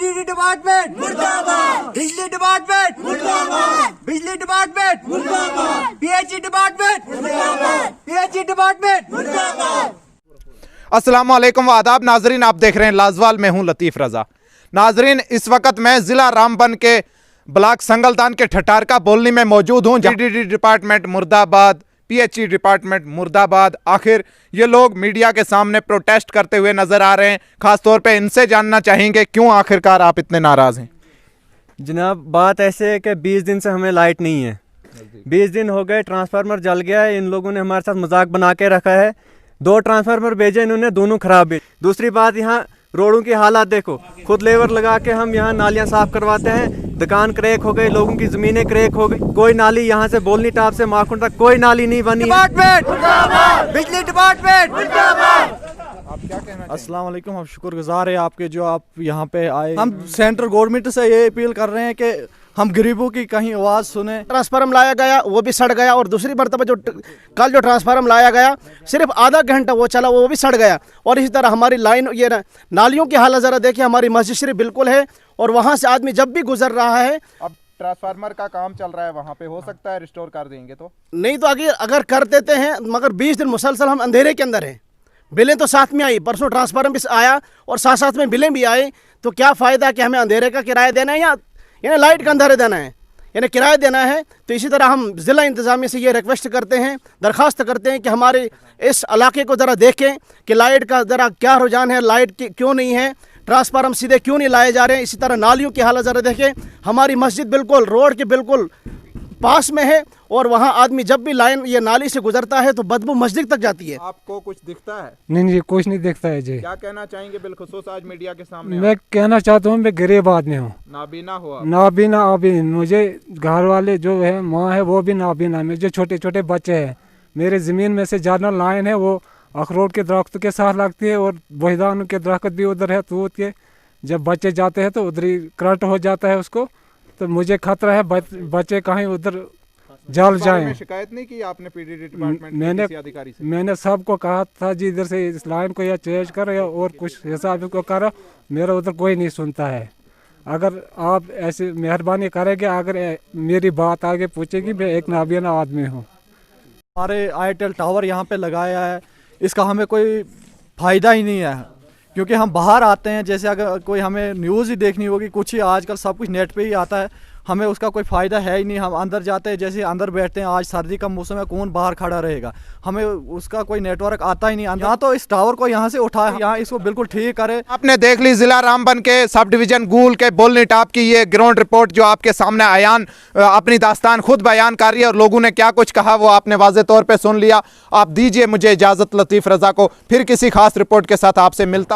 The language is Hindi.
पीडीडी डिपार्टमेंट मुर्दाबाद, बिजली डिपार्टमेंट मुर्दाबाद, बिजली डिपार्टमेंट मुर्दाबाद, पीएचई डिपार्टमेंट मुर्दाबाद, पीएचई डिपार्टमेंट मुर्दाबाद। अस्सलाम वालेकुम व आदाब नाजरीन, आप देख रहे हैं लाजवाल, मैं हूं लतीफ़ रज़ा। नाजरीन, इस वक्त मैं ज़िला रामबन के ब्लॉक संगलदान के ठठारका बोलनी में मौजूद हूं। पीडीडी डिपार्टमेंट मुर्दाबाद, पीएचई डिपार्टमेंट मुर्दाबाद। आखिर ये लोग मीडिया के सामने प्रोटेस्ट करते हुए नज़र आ रहे हैं। ख़ास तौर पे इनसे जानना चाहेंगे क्यों आखिरकार आप इतने नाराज़ हैं। जनाब, बात ऐसे है कि 20 दिन से हमें लाइट नहीं है। 20 दिन हो गए, ट्रांसफार्मर जल गया है। इन लोगों ने हमारे साथ मजाक बना के रखा है। 2 ट्रांसफार्मर भेजे इन्होंने, दोनों खराब भेजे। दूसरी बात, यहाँ रोडों की हालात देखो, खुद लेबर लगा के हम यहाँ नालियाँ साफ करवाते हैं। दुकान क्रैक हो गई, लोगों की ज़मीनें क्रैक हो गई। कोई नाली यहाँ से बोलनी टाप से माखुन तक कोई नाली नहीं बनी। डिपार्टमेंट मुर्दाबाद, बिजली डिपार्टमेंट मुर्दाबाद। आप क्या कहना अस्सलाम वालेकुम। हम शुक्रगुजार है आपके जो आप यहाँ पे आए। हम सेंट्रल गवर्नमेंट से ये अपील कर रहे हैं कि हम गरीबों की कहीं आवाज़ सुने। ट्रांसफार्मर लाया गया वो भी सड़ गया, और दूसरी मरतबा कल जो ट्रांसफार्मर लाया गया सिर्फ आधा घंटा वो चला, वो भी सड़ गया। और इसी तरह हमारी लाइन, ये नालियों की हालत ज़रा देखिए, हमारी मस्जिद शरीफ बिल्कुल है, और वहाँ से आदमी जब भी गुजर रहा है। अब ट्रांसफार्मर का काम चल रहा है वहाँ पे, हो सकता है रिस्टोर कर देंगे तो नहीं तो आगे अगर कर देते हैं, मगर 20 दिन मुसलसल हम अंधेरे के अंदर हैं। बिलें तो साथ में आई, परसों ट्रांसफार्मर भी आया और साथ साथ में बिलें भी आई, तो क्या फ़ायदा कि हमें अंधेरे का किराया देना है या यानी लाइट का अंधेरे देना है, यानी किराया देना है। तो इसी तरह हम ज़िला इंतज़ामिया से ये रिक्वेस्ट करते हैं, दरख्वास्त करते हैं कि हमारे इस इलाके को ज़रा देखें कि लाइट का ज़रा क्या रुझान है, लाइट क्यों नहीं है, ट्रांसफार्मर सीधे क्यों नहीं लाए जा रहे हैं। इसी तरह नालियों की हालत ज़रा देखें। हमारी मस्जिद बिल्कुल रोड के बिल्कुल पास में है, और वहाँ आदमी जब भी लाइन ये नाली से गुजरता है तो बदबू मस्जिद तक जाती है। आपको कुछ दिखता है? नहीं, कुछ नहीं दिखता है जी। क्या कहना चाहेंगे बिलखुसूस आज मीडिया के सामने? मैं कहना चाहता हूँ, मैं गरीब आदमी हूँ, नाबीना हो आप? नाबीना अभी मुझे घर वाले जो है, माँ है वो भी नाबीना, में जो छोटे छोटे बच्चे हैं। मेरे ज़मीन में से ज़्यादा लाइन है वो अखरोट के दरख्त के साथ लगती है, और बहिदान के दरख्त भी उधर है, तूत के। जब बच्चे जाते हैं तो उधर ही करंट हो जाता है उसको, तो मुझे खतरा है बच्चे कहीं उधर जल जाएं। शिकायत नहीं की आपने पीडीडी डिपार्टमेंट किसी अधिकारी से? मैंने सबको कहा था जी, इधर से इस लाइन को या चेंज करो या और कुछ हिसाब को करो, मेरा उधर कोई नहीं सुनता है। अगर आप ऐसी मेहरबानी करेंगे, अगर मेरी बात आगे पूछेगी, मैं एक नाबीना आदमी हूँ। हमारे आईटेल टावर यहाँ पे लगाया है, इसका हमें कोई फ़ायदा ही नहीं है, क्योंकि हम बाहर आते हैं। जैसे अगर कोई हमें न्यूज़ ही देखनी होगी, कुछ ही आजकल सब कुछ नेट पे ही आता है, हमें उसका कोई फ़ायदा है ही नहीं। हम अंदर जाते हैं, जैसे अंदर बैठते हैं, आज सर्दी का मौसम है, कौन बाहर खड़ा रहेगा, हमें उसका कोई नेटवर्क आता ही नहीं। यहाँ तो इस टावर को यहाँ से उठाए, यहाँ इसको बिल्कुल ठीक करे। आपने देख ली जिला रामबन के सब डिवीजन गूल के बोलनी टाप की ये ग्राउंड रिपोर्ट, जो आपके सामने आयान अपनी दास्तान खुद बयान कर रही है, और लोगों ने क्या कुछ कहा वो आपने वाज़े तौर पर सुन लिया। आप दीजिए मुझे इजाज़त, लतीफ़ रज़ा को फिर किसी खास रिपोर्ट के साथ आपसे मिलता।